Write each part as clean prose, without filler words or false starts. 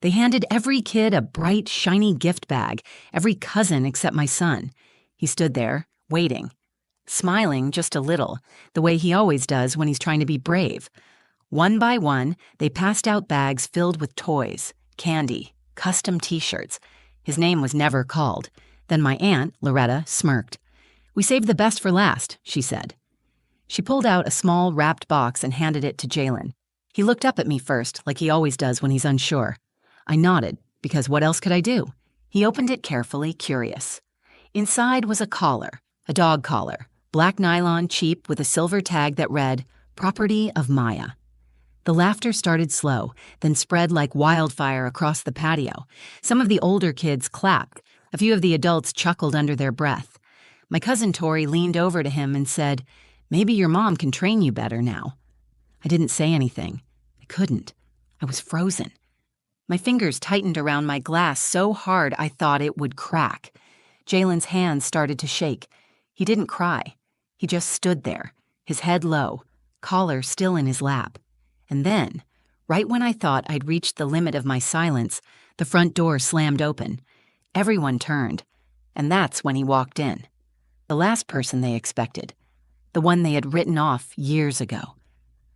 They handed every kid a bright, shiny gift bag, every cousin except my son. He stood there, waiting, smiling just a little, the way he always does when he's trying to be brave. One by one, they passed out bags filled with toys, candy, custom t-shirts. His name was never called. Then my aunt, Loretta, smirked. "We saved the best for last," she said. She pulled out a small wrapped box and handed it to Jalen. He looked up at me first, like he always does when he's unsure. I nodded, because what else could I do? He opened it carefully, curious. Inside was a collar, a dog collar, black nylon, cheap, with a silver tag that read, "Property of Maya." The laughter started slow, then spread like wildfire across the patio. Some of the older kids clapped. A few of the adults chuckled under their breath. My cousin Tori leaned over to him and said, "Maybe your mom can train you better now." I didn't say anything. I couldn't. I was frozen. My fingers tightened around my glass so hard I thought it would crack. Jalen's hands started to shake. He didn't cry. He just stood there, his head low, collar still in his lap. And then, right when I thought I'd reached the limit of my silence, the front door slammed open. Everyone turned, and that's when he walked in. The last person they expected. The one they had written off years ago.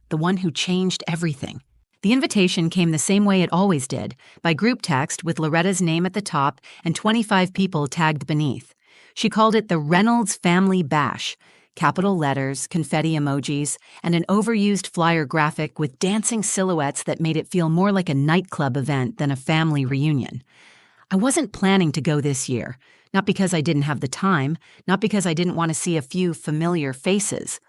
The one who changed everything. The invitation came the same way it always did, by group text with Loretta's name at the top and 25 people tagged beneath. She called it the Reynolds Family Bash, capital letters, confetti emojis, and an overused flyer graphic with dancing silhouettes that made it feel more like a nightclub event than a family reunion. I wasn't planning to go this year, not because I didn't have the time, not because I didn't want to see a few familiar faces,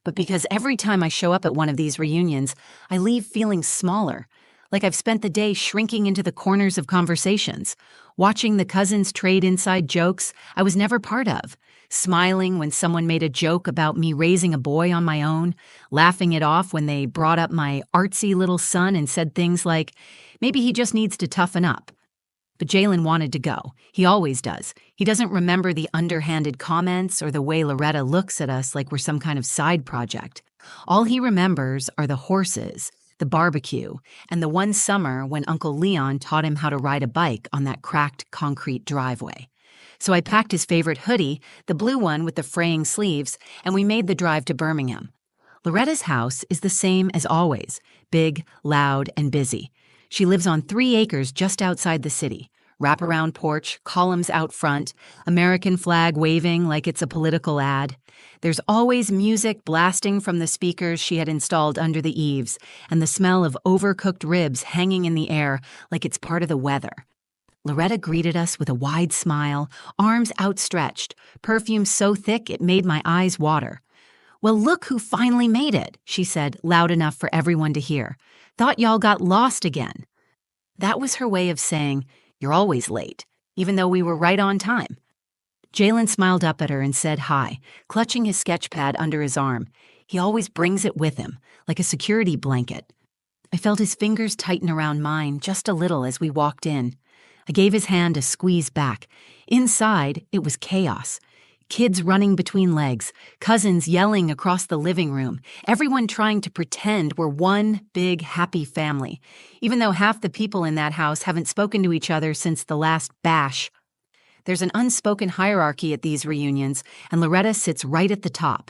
but because every time I show up at one of these reunions, I leave feeling smaller, like I've spent the day shrinking into the corners of conversations, watching the cousins trade inside jokes I was never part of, smiling when someone made a joke about me raising a boy on my own, laughing it off when they brought up my artsy little son and said things like, maybe he just needs to toughen up. But Jalen wanted to go. He always does. He doesn't remember the underhanded comments or the way Loretta looks at us like we're some kind of side project. All he remembers are the horses, the barbecue, and the one summer when Uncle Leon taught him how to ride a bike on that cracked concrete driveway. So I packed his favorite hoodie, the blue one with the fraying sleeves, and we made the drive to Birmingham. Loretta's house is the same as always, big, loud, and busy. She lives on 3 acres just outside the city. Wraparound porch, columns out front, American flag waving like it's a political ad. There's always music blasting from the speakers she had installed under the eaves, and the smell of overcooked ribs hanging in the air like it's part of the weather. Loretta greeted us with a wide smile, arms outstretched, perfume so thick it made my eyes water. "Well, look who finally made it," she said, loud enough for everyone to hear. "Thought y'all got lost again." That was her way of saying, "You're always late," even though we were right on time. Jalen smiled up at her and said hi, clutching his sketch pad under his arm. He always brings it with him, like a security blanket. I felt his fingers tighten around mine just a little as we walked in. I gave his hand a squeeze back. Inside, it was chaos. Kids running between legs, cousins yelling across the living room, everyone trying to pretend we're one big happy family, even though half the people in that house haven't spoken to each other since the last bash. There's an unspoken hierarchy at these reunions, and Loretta sits right at the top.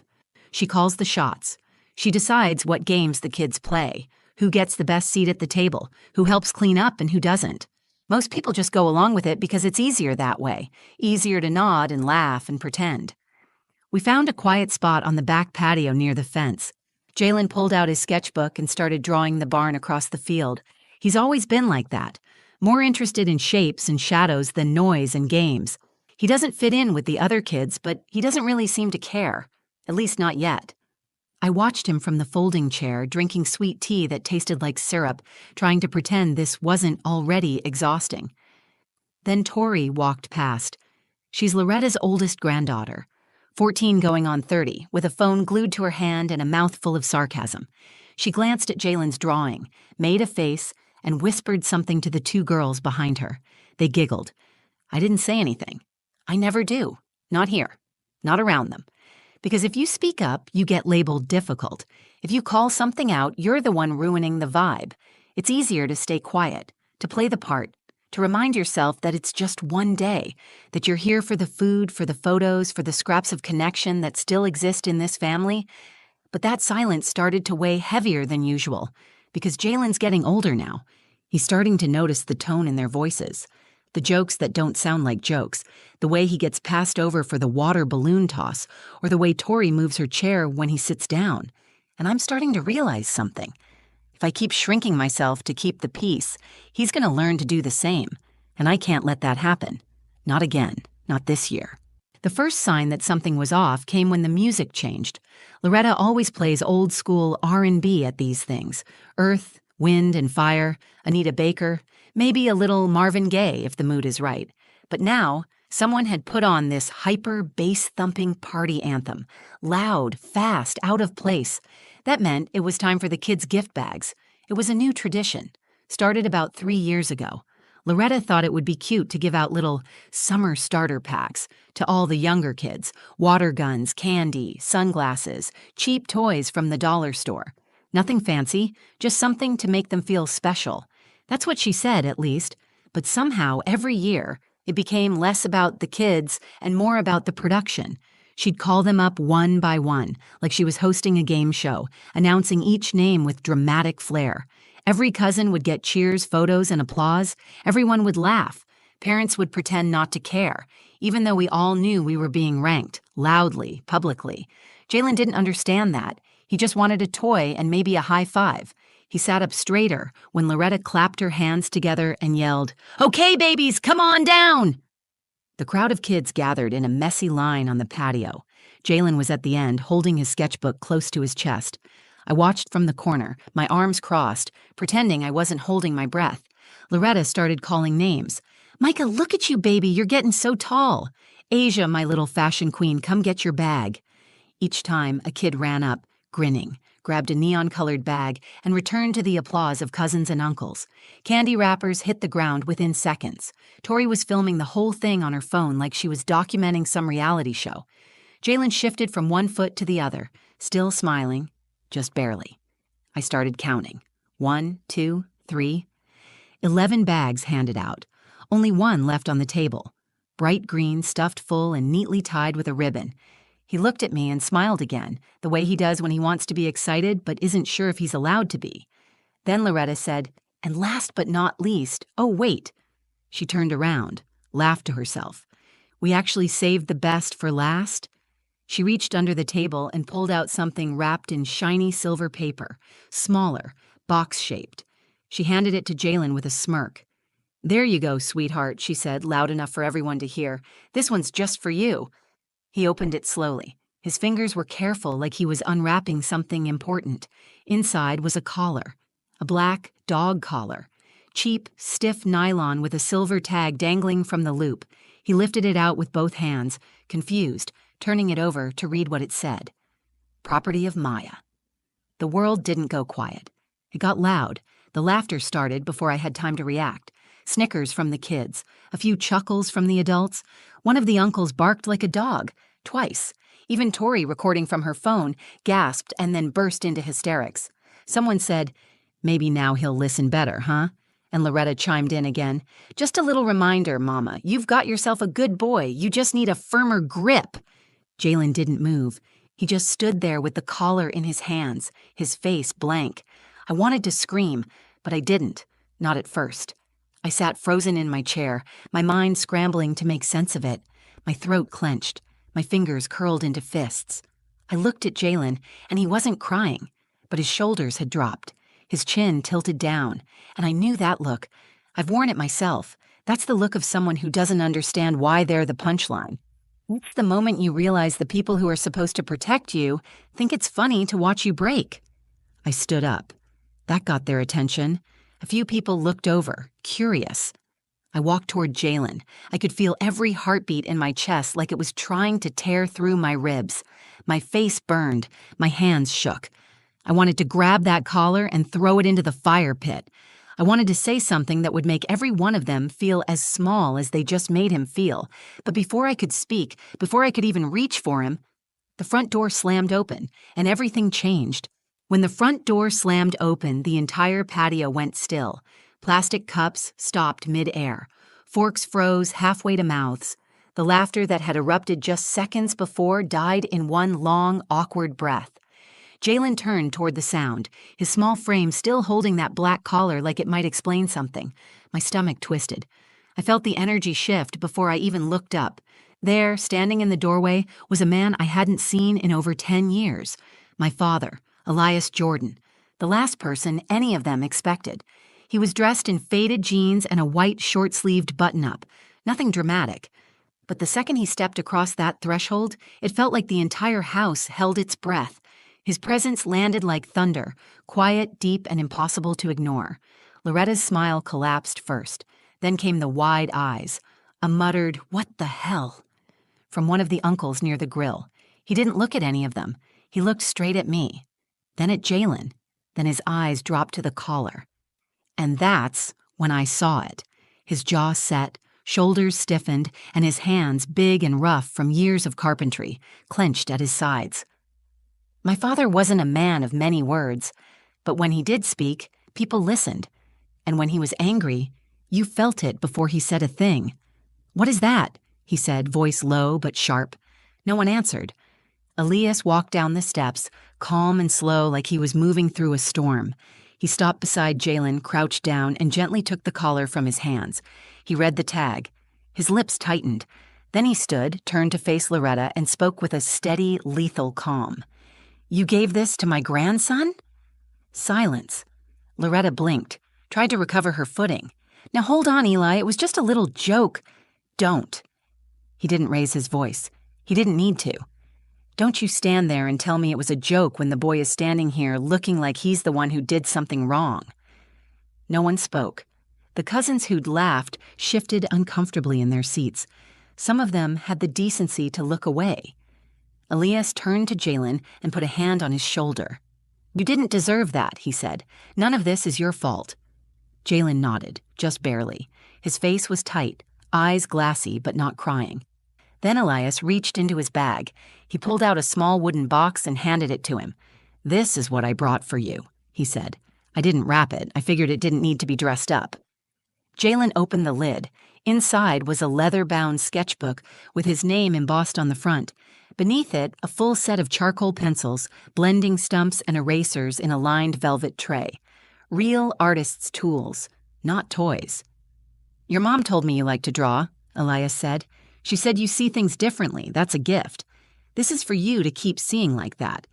She calls the shots. She decides what games the kids play, who gets the best seat at the table, who helps clean up and who doesn't. Most people just go along with it because it's easier that way, easier to nod and laugh and pretend. We found a quiet spot on the back patio near the fence. Jalen pulled out his sketchbook and started drawing the barn across the field. He's always been like that, more interested in shapes and shadows than noise and games. He doesn't fit in with the other kids, but he doesn't really seem to care, at least not yet. I watched him from the folding chair, drinking sweet tea that tasted like syrup, trying to pretend this wasn't already exhausting. Then Tori walked past. She's Loretta's oldest granddaughter, 14 going on 30, with a phone glued to her hand and a mouthful of sarcasm. She glanced at Jalen's drawing, made a face, and whispered something to the 2 girls behind her. They giggled. I didn't say anything. I never do. Not here. Not around them. Because if you speak up, you get labeled difficult. If you call something out, you're the one ruining the vibe. It's easier to stay quiet, to play the part, to remind yourself that it's just one day, that you're here for the food, for the photos, for the scraps of connection that still exist in this family. But that silence started to weigh heavier than usual, because Jalen's getting older now. He's starting to notice the tone in their voices, the jokes that don't sound like jokes, the way he gets passed over for the water balloon toss, or the way Tori moves her chair when he sits down. And I'm starting to realize something. If I keep shrinking myself to keep the peace, he's going to learn to do the same. And I can't let that happen. Not again. Not this year. The first sign that something was off came when the music changed. Loretta always plays old-school R&B at these things. Earth, Wind and Fire, Anita Baker, maybe a little Marvin Gaye if the mood is right. But now, someone had put on this hyper bass-thumping party anthem. Loud, fast, out of place. That meant it was time for the kids' gift bags. It was a new tradition. Started about 3 years ago. Loretta thought it would be cute to give out little summer starter packs to all the younger kids. Water guns, candy, sunglasses, cheap toys from the dollar store. Nothing fancy, just something to make them feel special. That's what she said, at least. But somehow, every year, it became less about the kids and more about the production. She'd call them up one by one, like she was hosting a game show, announcing each name with dramatic flair. Every cousin would get cheers, photos, and applause. Everyone would laugh. Parents would pretend not to care, even though we all knew we were being ranked, loudly, publicly. Jalen didn't understand that. He just wanted a toy and maybe a high five. He sat up straighter when Loretta clapped her hands together and yelled, "Okay, babies, come on down!" The crowd of kids gathered in a messy line on the patio. Jalen was at the end, holding his sketchbook close to his chest. I watched from the corner, my arms crossed, pretending I wasn't holding my breath. Loretta started calling names. "Micah, look at you, baby, you're getting so tall. Asia, my little fashion queen, come get your bag." Each time, a kid ran up, grinning, grabbed a neon-colored bag, and returned to the applause of cousins and uncles. Candy wrappers hit the ground within seconds. Tori was filming the whole thing on her phone like she was documenting some reality show. Jalen shifted from one foot to the other, still smiling, just barely. I started counting. 1, 2, 3. 11 bags handed out. Only one left on the table. Bright green, stuffed full, and neatly tied with a ribbon. He looked at me and smiled again, the way he does when he wants to be excited but isn't sure if he's allowed to be. Then Loretta said, "And last but not least, oh wait." She turned around, laughed to herself. "We actually saved the best for last?" She reached under the table and pulled out something wrapped in shiny silver paper, smaller, box-shaped. She handed it to Jalen with a smirk. "There you go, sweetheart," she said, loud enough for everyone to hear. "This one's just for you." He opened it slowly. His fingers were careful, like he was unwrapping something important. Inside was a collar, a black dog collar. Cheap, stiff nylon with a silver tag dangling from the loop. He lifted it out with both hands, confused, turning it over to read what it said. Property of Maya. The world didn't go quiet. It got loud. The laughter started before I had time to react. Snickers from the kids, a few chuckles from the adults. One of the uncles barked like a dog, twice. Even Tori, recording from her phone, gasped and then burst into hysterics. Someone said, "Maybe now he'll listen better, huh?" And Loretta chimed in again. "Just a little reminder, Mama, you've got yourself a good boy. You just need a firmer grip." Jalen didn't move. He just stood there with the collar in his hands, his face blank. I wanted to scream, but I didn't, not at first. I sat frozen in my chair, my mind scrambling to make sense of it. My throat clenched, my fingers curled into fists. I looked at Jalen, and he wasn't crying, but his shoulders had dropped, his chin tilted down, and I knew that look. I've worn it myself. That's the look of someone who doesn't understand why they're the punchline. It's the moment you realize the people who are supposed to protect you think it's funny to watch you break. I stood up. That got their attention. A few people looked over, curious. I walked toward Jalen. I could feel every heartbeat in my chest like it was trying to tear through my ribs. My face burned. My hands shook. I wanted to grab that collar and throw it into the fire pit. I wanted to say something that would make every one of them feel as small as they just made him feel. But before I could speak, before I could even reach for him, the front door slammed open, and everything changed. When the front door slammed open, the entire patio went still. Plastic cups stopped mid-air. Forks froze halfway to mouths. The laughter that had erupted just seconds before died in one long, awkward breath. Jalen turned toward the sound, his small frame still holding that black collar like it might explain something. My stomach twisted. I felt the energy shift before I even looked up. There, standing in the doorway, was a man I hadn't seen in over 10 years. My father, Elias Jordan, the last person any of them expected. He was dressed in faded jeans and a white short-sleeved button-up. Nothing dramatic. But the second he stepped across that threshold, it felt like the entire house held its breath. His presence landed like thunder, quiet, deep, and impossible to ignore. Loretta's smile collapsed first. Then came the wide eyes. A muttered, "What the hell?" from one of the uncles near the grill. He didn't look at any of them. He looked straight at me. Then at Jalen. Then his eyes dropped to the collar. And that's when I saw it. His jaw set, shoulders stiffened, and his hands, big and rough from years of carpentry, clenched at his sides. My father wasn't a man of many words, but when he did speak, people listened. And when he was angry, you felt it before he said a thing. "What is that?" he said, voice low but sharp. No one answered. Elias walked down the steps, calm and slow like he was moving through a storm. He stopped beside Jalen, crouched down, and gently took the collar from his hands. He read the tag. His lips tightened. Then he stood, turned to face Loretta, and spoke with a steady, lethal calm. "You gave this to my grandson?" Silence. Loretta blinked, tried to recover her footing. "Now hold on, Eli, it was just a little joke." "Don't." He didn't raise his voice. He didn't need to. "Don't you stand there and tell me it was a joke when the boy is standing here looking like he's the one who did something wrong." No one spoke. The cousins who'd laughed shifted uncomfortably in their seats. Some of them had the decency to look away. Elias turned to Jalen and put a hand on his shoulder. "You didn't deserve that," he said. "None of this is your fault." Jalen nodded, just barely. His face was tight, eyes glassy but not crying. Then Elias reached into his bag. He pulled out a small wooden box and handed it to him. "This is what I brought for you," he said. "I didn't wrap it. I figured it didn't need to be dressed up." Jalen opened the lid. Inside was a leather-bound sketchbook with his name embossed on the front. Beneath it, a full set of charcoal pencils, blending stumps, and erasers in a lined velvet tray. Real artists' tools, not toys. "Your mom told me you like to draw," Elias said. "She said you see things differently. That's a gift. This is for you to keep seeing like that."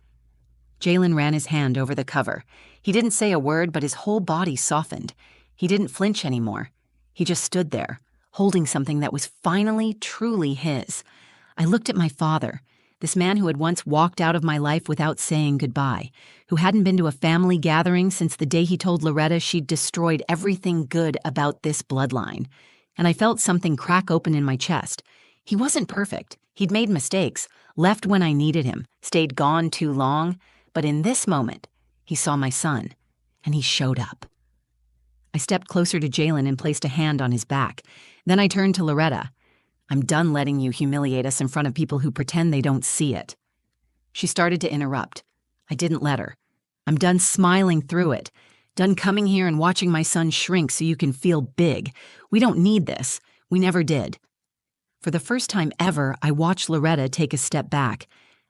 Jalen ran his hand over the cover. He didn't say a word, but his whole body softened. He didn't flinch anymore. He just stood there, holding something that was finally truly his. I looked at my father, this man who had once walked out of my life without saying goodbye, who hadn't been to a family gathering since the day he told Loretta she'd destroyed everything good about this bloodline. And I felt something crack open in my chest. He wasn't perfect. He'd made mistakes, left when I needed him, stayed gone too long. But in this moment, he saw my son, and he showed up. I stepped closer to Jalen and placed a hand on his back. Then I turned to Loretta. "I'm done letting you humiliate us in front of people who pretend they don't see it." She started to interrupt. I didn't let her. "I'm done smiling through it. Done coming here and watching my son shrink so you can feel big. We don't need this. We never did." For the first time ever, I watched Loretta take a step back.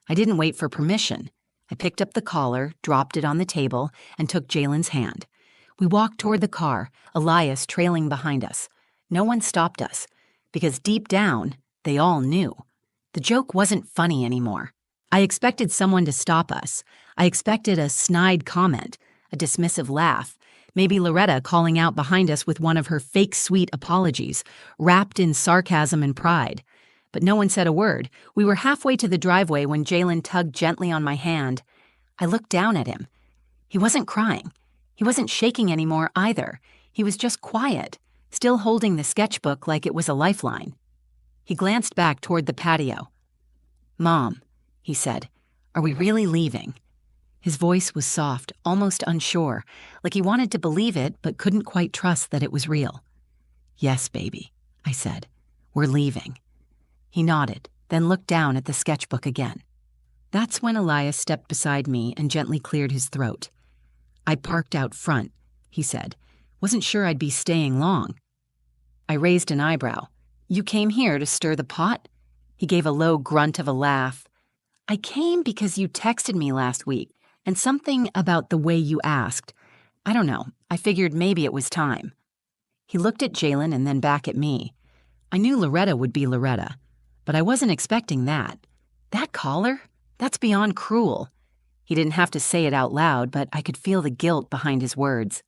I didn't wait for permission. I picked up the collar, dropped it on the table, and took Jalen's hand. We walked toward the car, Elias trailing behind us. No one stopped us, because deep down, they all knew. The joke wasn't funny anymore. I expected someone to stop us. I expected a snide comment, a dismissive laugh, maybe Loretta calling out behind us with one of her fake sweet apologies, wrapped in sarcasm and pride. But no one said a word. We were halfway to the driveway when Jalen tugged gently on my hand. I looked down at him. He wasn't crying. He wasn't shaking anymore either. He was just quiet, still holding the sketchbook like it was a lifeline. He glanced back toward the patio. "Mom," he said, "are we really leaving?" His voice was soft, almost unsure, like he wanted to believe it but couldn't quite trust that it was real. "Yes, baby," I said. "We're leaving." He nodded, then looked down at the sketchbook again. That's when Elias stepped beside me and gently cleared his throat. "I parked out front," he said. Wasn't sure I'd be staying long. I raised an eyebrow. You came here to stir the pot? He gave a low grunt of a laugh. I came because you texted me last week, and something about the way you asked. I don't know, I figured maybe it was time. He looked at Jalen and then back at me. I knew Loretta would be Loretta, but I wasn't expecting that. That collar? That's beyond cruel. He didn't have to say it out loud, but I could feel the guilt behind his words.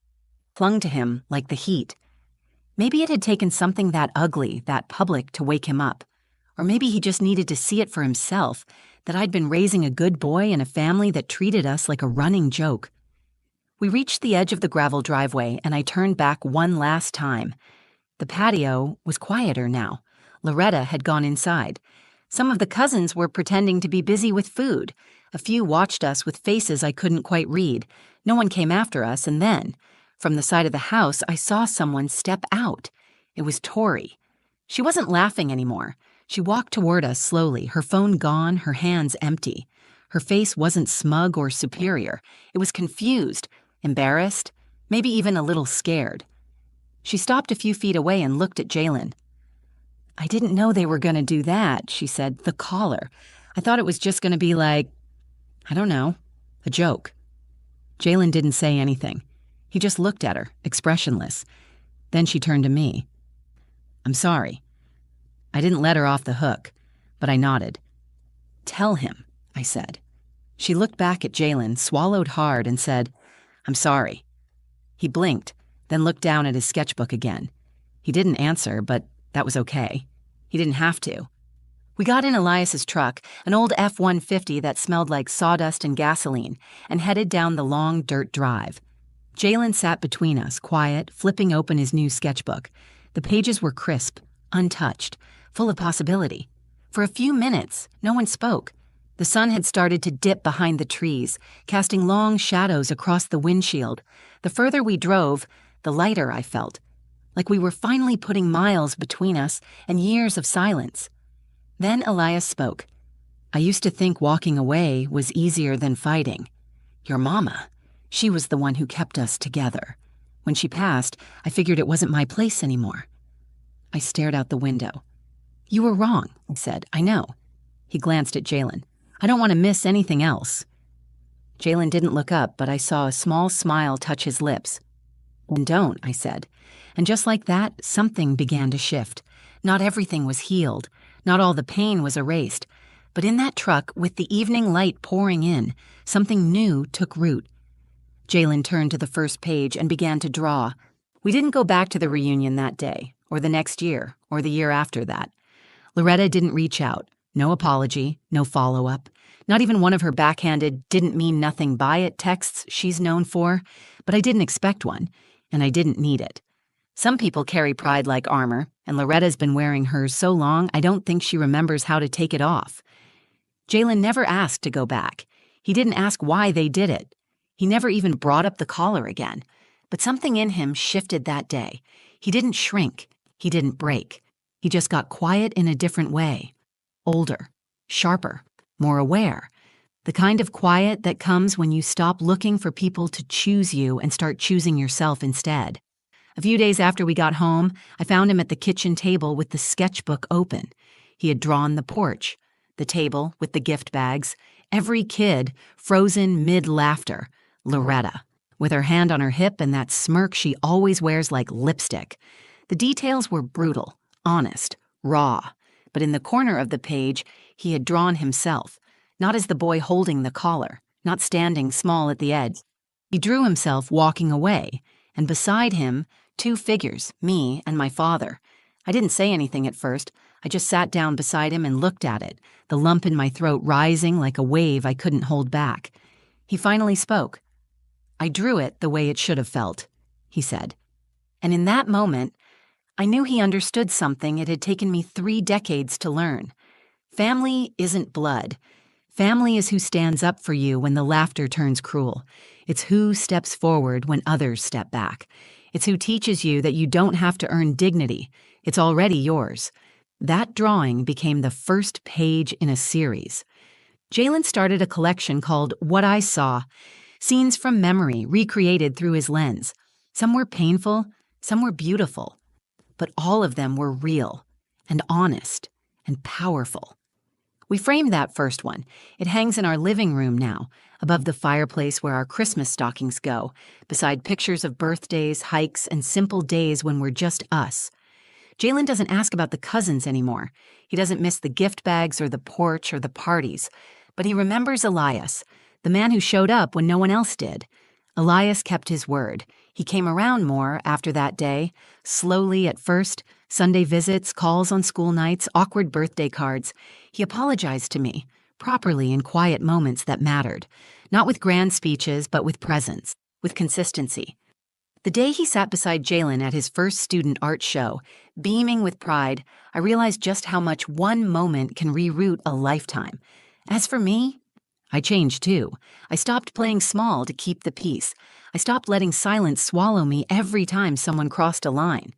Clung to him like the heat. Maybe it had taken something that ugly, that public, to wake him up. Or maybe he just needed to see it for himself, that I'd been raising a good boy in a family that treated us like a running joke. We reached the edge of the gravel driveway, and I turned back one last time. The patio was quieter now. Loretta had gone inside. Some of the cousins were pretending to be busy with food. A few watched us with faces I couldn't quite read. No one came after us, and then, from the side of the house, I saw someone step out. It was Tori. She wasn't laughing anymore. She walked toward us slowly, her phone gone, her hands empty. Her face wasn't smug or superior. It was confused, embarrassed, maybe even a little scared. She stopped a few feet away and looked at Jalen. I didn't know they were going to do that, she said, the collar. I thought it was just going to be like, I don't know, a joke. Jalen didn't say anything. He just looked at her, expressionless. Then she turned to me. I'm sorry. I didn't let her off the hook, but I nodded. Tell him, I said. She looked back at Jalen, swallowed hard, and said, I'm sorry. He blinked, then looked down at his sketchbook again. He didn't answer, but that was okay. He didn't have to. We got in Elias's truck, an old F-150 that smelled like sawdust and gasoline, and headed down the long dirt drive. Jalen sat between us, quiet, flipping open his new sketchbook. The pages were crisp, untouched, full of possibility. For a few minutes, no one spoke. The sun had started to dip behind the trees, casting long shadows across the windshield. The further we drove, the lighter I felt, like we were finally putting miles between us and years of silence. Then Elias spoke. I used to think walking away was easier than fighting. Your mama, she was the one who kept us together. When she passed, I figured it wasn't my place anymore. I stared out the window. You were wrong, I said. I know. He glanced at Jalen. I don't want to miss anything else. Jalen didn't look up, but I saw a small smile touch his lips. Then don't, I said. And just like that, something began to shift. Not everything was healed. Not all the pain was erased. But in that truck, with the evening light pouring in, something new took root. Jalen turned to the first page and began to draw. We didn't go back to the reunion that day, or the next year, or the year after that. Loretta didn't reach out. No apology, no follow-up. Not even one of her backhanded, didn't mean nothing by it texts she's known for. But I didn't expect one, and I didn't need it. Some people carry pride like armor, and Loretta's been wearing hers so long I don't think she remembers how to take it off. Jalen never asked to go back. He didn't ask why they did it. He never even brought up the collar again. But something in him shifted that day. He didn't shrink. He didn't break. He just got quiet in a different way. Older, sharper, more aware. The kind of quiet that comes when you stop looking for people to choose you and start choosing yourself instead. A few days after we got home, I found him at the kitchen table with the sketchbook open. He had drawn the porch, the table with the gift bags, every kid frozen mid-laughter. Loretta, with her hand on her hip and that smirk she always wears like lipstick. The details were brutal, honest, raw. But in the corner of the page, he had drawn himself, not as the boy holding the collar, not standing small at the edge. He drew himself walking away, and beside him, two figures, me and my father. I didn't say anything at first. I just sat down beside him and looked at it, the lump in my throat rising like a wave I couldn't hold back. He finally spoke. I drew it the way it should have felt, he said. And in that moment, I knew he understood something it had taken me 3 decades to learn. Family isn't blood. Family is who stands up for you when the laughter turns cruel. It's who steps forward when others step back. It's who teaches you that you don't have to earn dignity. It's already yours. That drawing became the first page in a series. Jalen started a collection called What I Saw, scenes from memory recreated through his lens. Some were painful, some were beautiful, but all of them were real and honest and powerful. We framed that first one. It hangs in our living room now, above the fireplace where our Christmas stockings go, beside pictures of birthdays, hikes, and simple days when we're just us. Jalen doesn't ask about the cousins anymore. He doesn't miss the gift bags or the porch or the parties. But he remembers Elias, the man who showed up when no one else did. Elias kept his word. He came around more after that day, slowly at first, Sunday visits, calls on school nights, awkward birthday cards. He apologized to me, properly in quiet moments that mattered. Not with grand speeches, but with presence, with consistency. The day he sat beside Jalen at his first student art show, beaming with pride, I realized just how much one moment can reroute a lifetime. As for me, I changed too. I stopped playing small to keep the peace. I stopped letting silence swallow me every time someone crossed a line.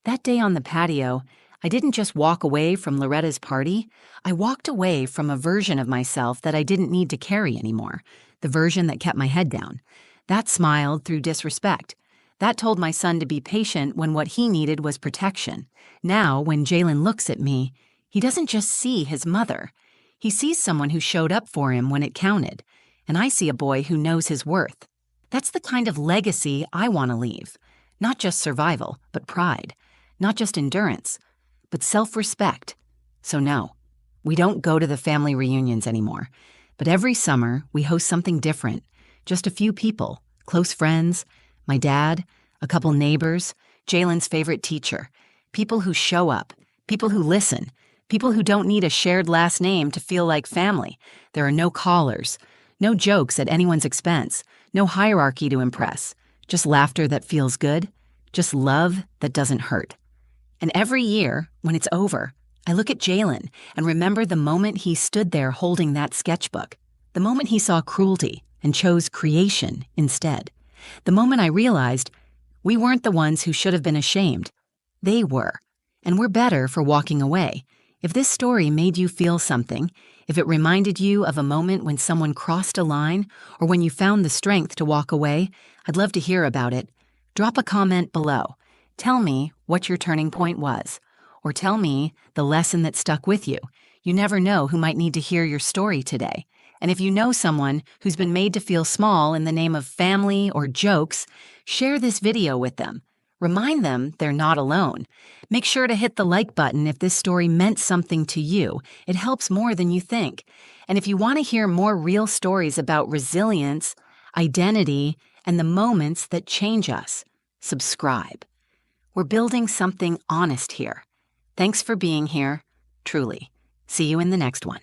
That day on the patio, I didn't just walk away from Loretta's party. I walked away from a version of myself that I didn't need to carry anymore, the version that kept my head down. That smiled through disrespect. That told my son to be patient when what he needed was protection. Now, when Jalen looks at me, he doesn't just see his mother. He sees someone who showed up for him when it counted, and I see a boy who knows his worth. That's the kind of legacy I want to leave. Not just survival, but pride. Not just endurance, but self-respect. So no, we don't go to the family reunions anymore. But every summer, we host something different. Just a few people, close friends, my dad, a couple neighbors, Jalen's favorite teacher, people who show up, people who listen, people who don't need a shared last name to feel like family. There are no callers, no jokes at anyone's expense, no hierarchy to impress, just laughter that feels good, just love that doesn't hurt. And every year, when it's over, I look at Jalen and remember the moment he stood there holding that sketchbook, the moment he saw cruelty and chose creation instead, the moment I realized we weren't the ones who should have been ashamed. They were, and we're better for walking away. If this story made you feel something, if it reminded you of a moment when someone crossed a line, or when you found the strength to walk away, I'd love to hear about it. Drop a comment below. Tell me what your turning point was, or tell me the lesson that stuck with you. You never know who might need to hear your story today. And if you know someone who's been made to feel small in the name of family or jokes, share this video with them. Remind them they're not alone. Make sure to hit the like button if this story meant something to you. It helps more than you think. And if you want to hear more real stories about resilience, identity, and the moments that change us, subscribe. We're building something honest here. Thanks for being here, truly. See you in the next one.